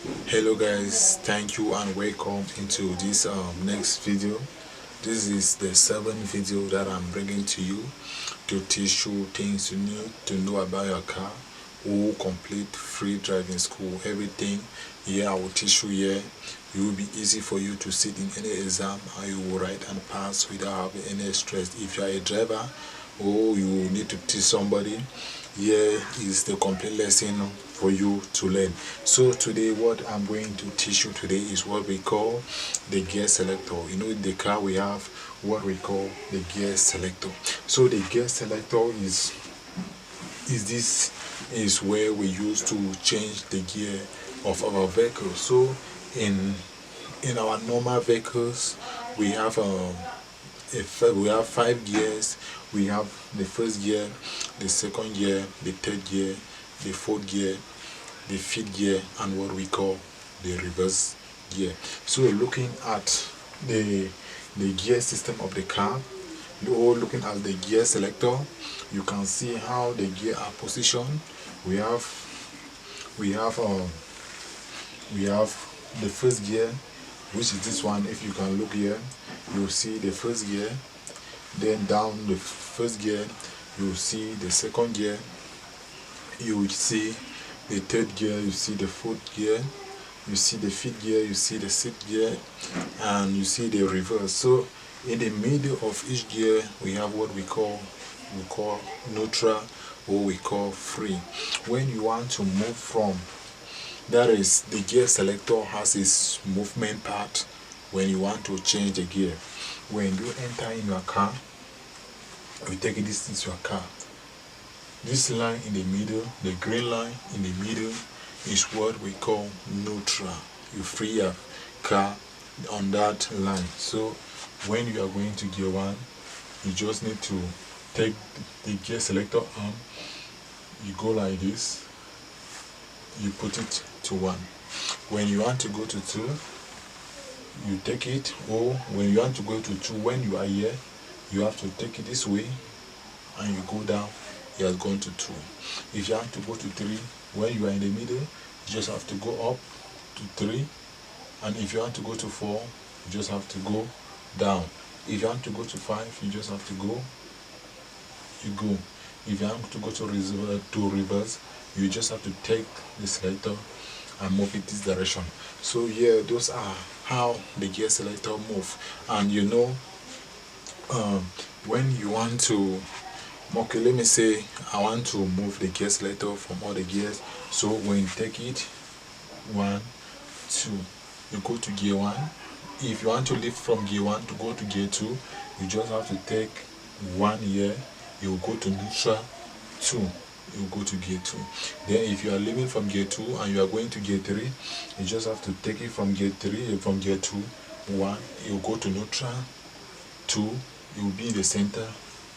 Hello guys, thank you and welcome into this next video. This is the seventh video that I'm bringing to you to teach you things you need to know about your car or complete free driving school. Everything here I will teach you here. It will be easy for you to sit in any exam and you will write and pass without having any stress. If you are a driver or you need to teach somebody, here is the complete lesson for you to learn. So today what I'm going to teach you today is what we call the gear selector. You know, in the car we have what we call the gear selector. So the gear selector is where we use to change the gear of our vehicle. So in our normal vehicles we have we have 5 gears. We have the first gear, the second gear, the third gear, the fourth gear, the fifth gear, and what we call the reverse gear. So looking at the gear system of the car, or looking at the gear selector, you can see how the gear are positioned. We have the first gear, which is this one. If you can look here, you'll see the first gear. Then down the first gear, you'll see the second gear, you will see the third gear, you see the fourth gear, you see the fifth gear, you see the sixth gear, and you see the reverse. So in the middle of each gear we have what we call neutral, or we call free. When you want to move from, that is, the gear selector has its movement part. When you want to change the gear, when you enter in your car, you take this into your car. This line in the middle, the green line in the middle, is what we call neutral. You free your car on that line. So when you are going to gear 1, you just need to take the gear selector arm, you go like this, you put it to 1. When you want to go to 2, you take it, or when you want to go to 2, when you are here, you have to take it this way and you go down, you have gone to 2. If you have to go to 3, when you are in the middle, you just have to go up to 3, and if you want to go to 4, you just have to go down. If you want to go to 5, you just have to go, you go. If you want to go to reverse, you just have to take the selector and move it this direction. So yeah, those are how the gear selector move. And you know, when you want to, okay, let me say I want to move the gear selector from all the gears. So when you take it 1, 2, you go to gear 1. If you want to lift from gear 1 to go to gear 2, you just have to take 1 here, you go to neutral, 2, you go to gear 2. Then if you are leaving from gear 2 and you are going to gear 3, you just have to take it from gear 3, from gear 2, 1, you go to neutral, 2, you will be in the center,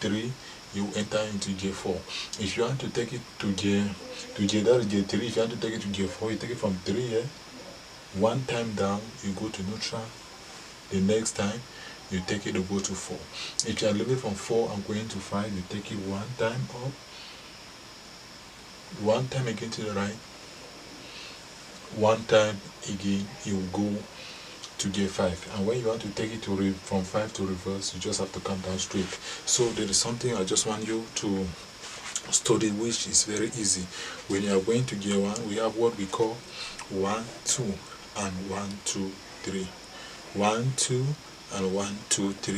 3, you enter into gear 4. If you want to take it to gear that is gear 3, if you want to take it to gear 4, you take it from 3 here, 1 time down, you go to neutral. The next time you take it to go to 4. If you are leaving from 4 and going to 5, you take it 1 time up, 1 time again to the right, 1 time again, you will go to gear 5. And when you want to take it to from 5 to reverse, you just have to come down straight. So there is something I just want you to study, which is very easy. When you are going to gear 1, we have what we call 1, 2, and 1, 2, 3. 1, 2, and 1, 2, 3.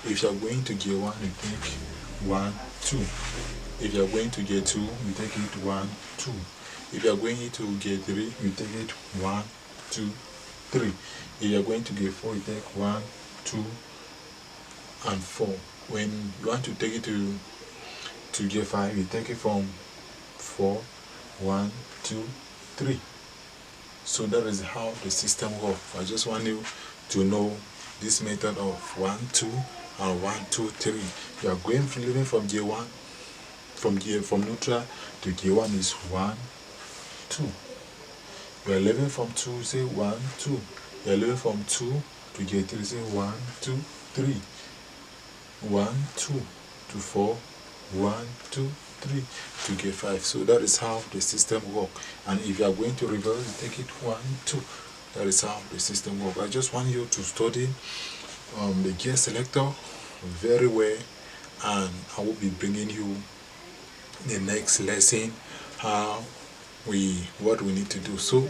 If you are going to gear 1, you take 1, 2. If you are going to gear 2, you take it 1, 2. If you are going to gear 3, you take it 1, 2, 3. If you are going to gear 4, you take 1, 2, and 4. When you want to take it to gear 5, you take it from 4, 1, 2, 3. So that is how the system works. I just want you to know this method of 1, 2, and 1, 2, 3. You are going from leaving from gear 1, from neutral to gear 1 is 1, 2. You are leaving from 2, say 1, 2. You are leaving from 2 to gear 3, say 1, 2, 3. 1, 2 to 4, 1, 2, 3 to gear 5. So that is how the system works. And if you are going to reverse, you take it 1, 2. That is how the system works. I just want you to study the gear selector very well, and I will be bringing you the next lesson what we need to do. So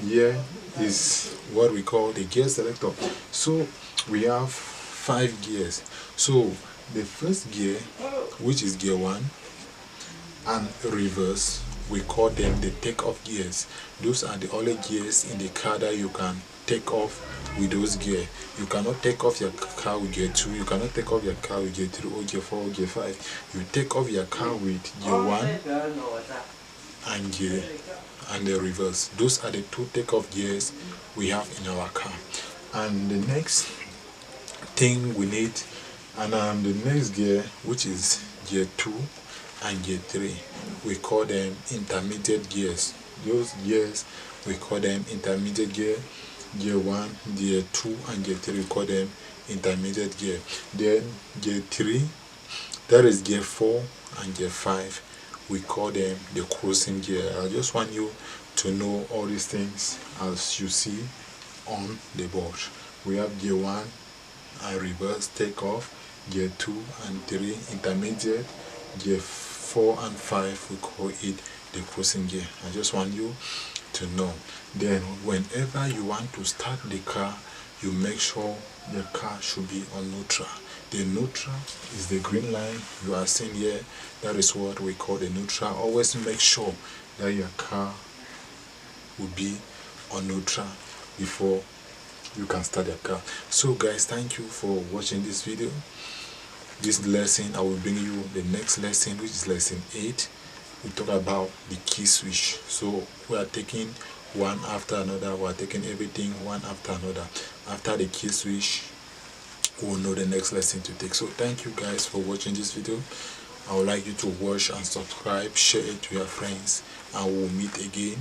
here is what we call the gear selector. So we have 5 gears. So the first gear, which is gear 1 and reverse, we call them the take-off gears. Those are the only gears in the car that you can take off with those gears. You cannot take off your car with gear 2, you cannot take off your car with gear 3 or gear 4 or gear 5. You take off your car with gear 1 and the reverse. Those are the 2 take-off gears we have in our car. And the next thing we need, and the next gear, which is gear 2 and gear 3, we call them intermediate gears. Those gears, we call them intermediate gear. Gear 1, gear 2 and gear 3, we call them intermediate gear. Then gear 3, that is gear 4 and gear 5, we call them the cruising gear. I just want you to know all these things as you see on the board. We have gear 1 and reverse take off, gear 2 and 3 intermediate, gear 4 and 5 we call it the cruising gear. I just want you to know. Then whenever you want to start the car, you make sure the car should be on neutral. The neutral is the green line you are seeing here. That is what we call the neutral. Always make sure that your car will be on neutral before you can start your car. So guys, thank you for watching this video. This lesson, I will bring you the next lesson, which is lesson 8. We talk about the key switch. So we are taking one after another. We are taking everything one after another. After the key switch, we will know the next lesson to take. So thank you guys for watching this video. I would like you to watch and subscribe, share it to your friends, and we will meet again.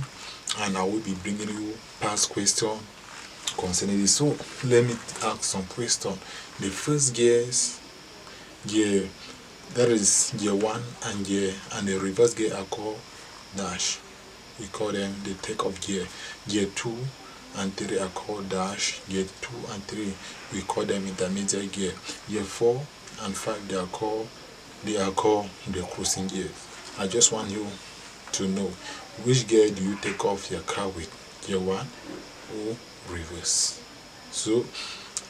And I will be bringing you past question concerning this. So let me ask some question. The first gears, gear, that is gear 1 and the reverse gear are called dash. We call them the take-off gear. Gear 2 and 3 are called dash. Gear 2 and 3 we call them intermediate gear. Gear 4 and 5 they are called the cruising gear. I just want you to know which gear do you take off your car with, gear 1 or reverse. So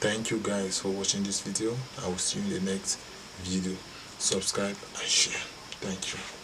thank you guys for watching this video. I will see you in the next video. Subscribe and share. Thank you.